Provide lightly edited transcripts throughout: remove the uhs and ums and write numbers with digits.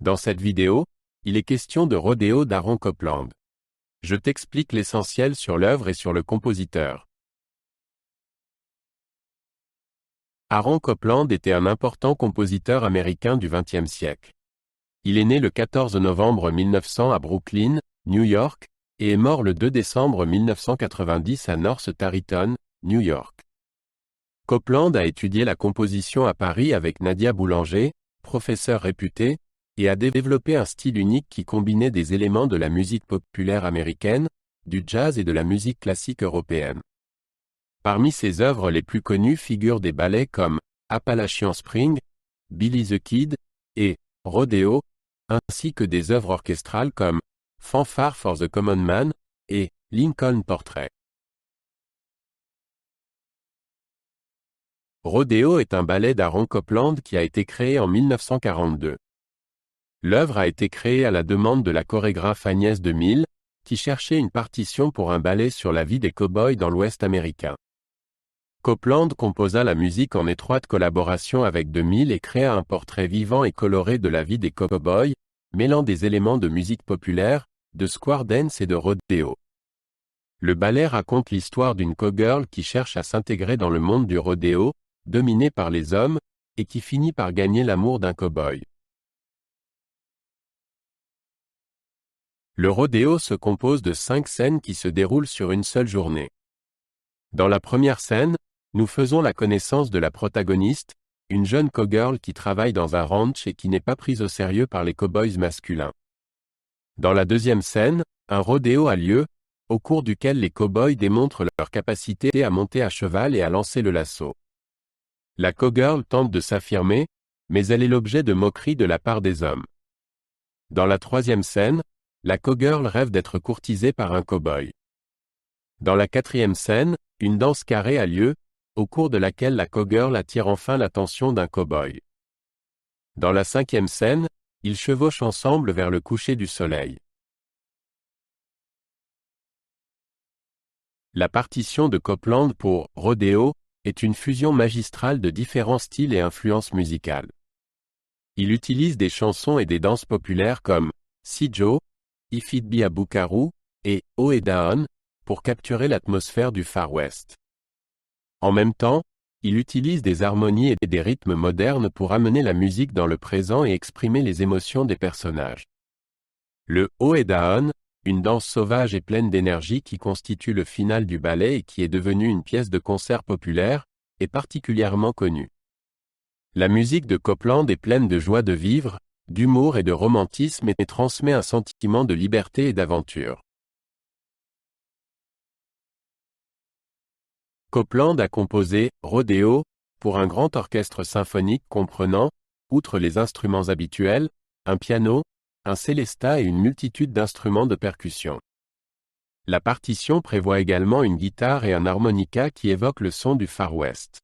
Dans cette vidéo, il est question de Rodeo d'Aaron Copland. Je t'explique l'essentiel sur l'œuvre et sur le compositeur. Aaron Copland était un important compositeur américain du XXe siècle. Il est né le 14 novembre 1900 à Brooklyn, New York, et est mort le 2 décembre 1990 à North Tarrytown, New York. Copland a étudié la composition à Paris avec Nadia Boulanger, professeure réputée, et a développé un style unique qui combinait des éléments de la musique populaire américaine, du jazz et de la musique classique européenne. Parmi ses œuvres les plus connues figurent des ballets comme Appalachian Spring, Billy the Kid et Rodeo, ainsi que des œuvres orchestrales comme Fanfare for the Common Man et Lincoln Portrait. Rodeo est un ballet d'Aaron Copland qui a été créé en 1942. L'œuvre a été créée à la demande de la chorégraphe Agnès de Mille, qui cherchait une partition pour un ballet sur la vie des cow-boys dans l'Ouest américain. Copland composa la musique en étroite collaboration avec de Mille et créa un portrait vivant et coloré de la vie des cow-boys, mêlant des éléments de musique populaire, de square dance et de rodéo. Le ballet raconte l'histoire d'une cowgirl qui cherche à s'intégrer dans le monde du rodéo, dominé par les hommes, et qui finit par gagner l'amour d'un cow-boy. Le rodéo se compose de 5 scènes qui se déroulent sur une seule journée. Dans la première scène, nous faisons la connaissance de la protagoniste, une jeune cowgirl qui travaille dans un ranch et qui n'est pas prise au sérieux par les cow-boys masculins. Dans la deuxième scène, un rodéo a lieu, au cours duquel les cow-boys démontrent leur capacité à monter à cheval et à lancer le lasso. La cowgirl tente de s'affirmer, mais elle est l'objet de moqueries de la part des hommes. Dans la troisième scène, la cowgirl rêve d'être courtisée par un cow-boy. Dans la quatrième scène, une danse carrée a lieu, au cours de laquelle la cowgirl attire enfin l'attention d'un cow-boy. Dans la cinquième scène, ils chevauchent ensemble vers le coucher du soleil. La partition de Copland pour Rodeo est une fusion magistrale de différents styles et influences musicales. Il utilise des chansons et des danses populaires comme Si Joe, If It Be a Buckaroo et Oh et Down pour capturer l'atmosphère du Far West. En même temps, il utilise des harmonies et des rythmes modernes pour amener la musique dans le présent et exprimer les émotions des personnages. Le Oh et Down, une danse sauvage et pleine d'énergie qui constitue le final du ballet et qui est devenue une pièce de concert populaire, est particulièrement connue. La musique de Copland est pleine de joie de vivre, d'humour et de romantisme et transmet un sentiment de liberté et d'aventure. Copland a composé Rodeo pour un grand orchestre symphonique comprenant, outre les instruments habituels, un piano, un célesta et une multitude d'instruments de percussion. La partition prévoit également une guitare et un harmonica qui évoquent le son du Far West.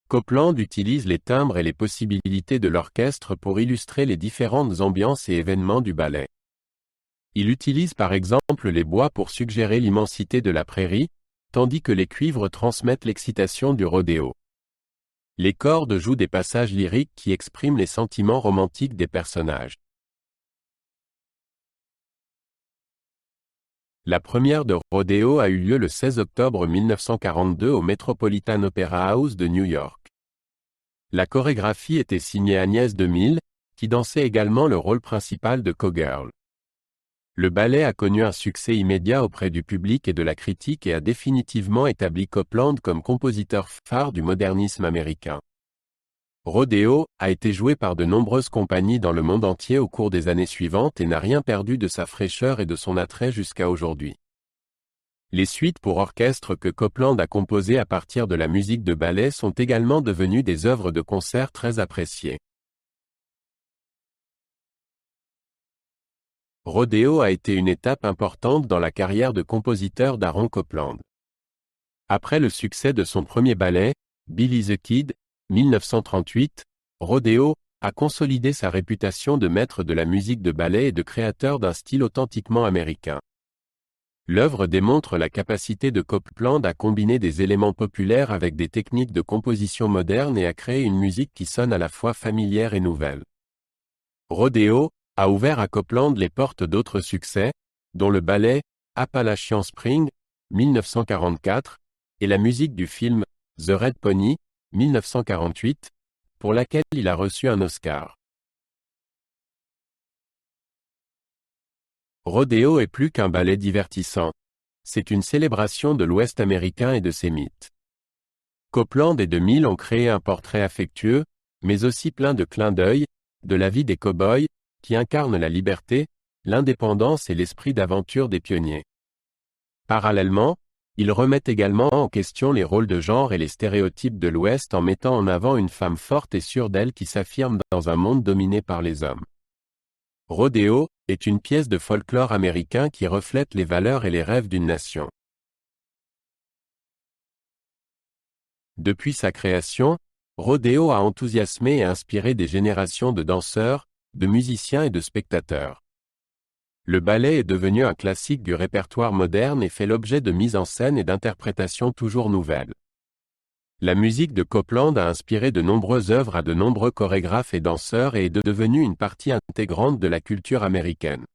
Copland utilise les timbres et les possibilités de l'orchestre pour illustrer les différentes ambiances et événements du ballet. Il utilise par exemple les bois pour suggérer l'immensité de la prairie, tandis que les cuivres transmettent l'excitation du rodéo. Les cordes jouent des passages lyriques qui expriment les sentiments romantiques des personnages. La première de Rodeo a eu lieu le 16 octobre 1942 au Metropolitan Opera House de New York. La chorégraphie était signée Agnès de Mille, qui dansait également le rôle principal de cowgirl. Le ballet a connu un succès immédiat auprès du public et de la critique et a définitivement établi Copland comme compositeur phare du modernisme américain. Rodeo a été joué par de nombreuses compagnies dans le monde entier au cours des années suivantes et n'a rien perdu de sa fraîcheur et de son attrait jusqu'à aujourd'hui. Les suites pour orchestre que Copland a composées à partir de la musique de ballet sont également devenues des œuvres de concert très appréciées. Rodeo a été une étape importante dans la carrière de compositeur d'Aaron Copland. Après le succès de son premier ballet, Billy the Kid, 1938, Rodeo a consolidé sa réputation de maître de la musique de ballet et de créateur d'un style authentiquement américain. L'œuvre démontre la capacité de Copland à combiner des éléments populaires avec des techniques de composition modernes et à créer une musique qui sonne à la fois familière et nouvelle. Rodeo a ouvert à Copeland les portes d'autres succès, dont le ballet Appalachian Spring, 1944, et la musique du film The Red Pony, 1948, pour laquelle il a reçu un Oscar. Rodeo est plus qu'un ballet divertissant. C'est une célébration de l'Ouest américain et de ses mythes. Copeland et DeMille ont créé un portrait affectueux, mais aussi plein de clins d'œil, de la vie des cow-boys, qui incarnent la liberté, l'indépendance et l'esprit d'aventure des pionniers. Parallèlement, ils remettent également en question les rôles de genre et les stéréotypes de l'Ouest en mettant en avant une femme forte et sûre d'elle qui s'affirme dans un monde dominé par les hommes. Rodeo est une pièce de folklore américain qui reflète les valeurs et les rêves d'une nation. Depuis sa création, Rodeo a enthousiasmé et inspiré des générations de danseurs, de musiciens et de spectateurs. Le ballet est devenu un classique du répertoire moderne et fait l'objet de mises en scène et d'interprétations toujours nouvelles. La musique de Copeland a inspiré de nombreuses œuvres à de nombreux chorégraphes et danseurs et est devenue une partie intégrante de la culture américaine.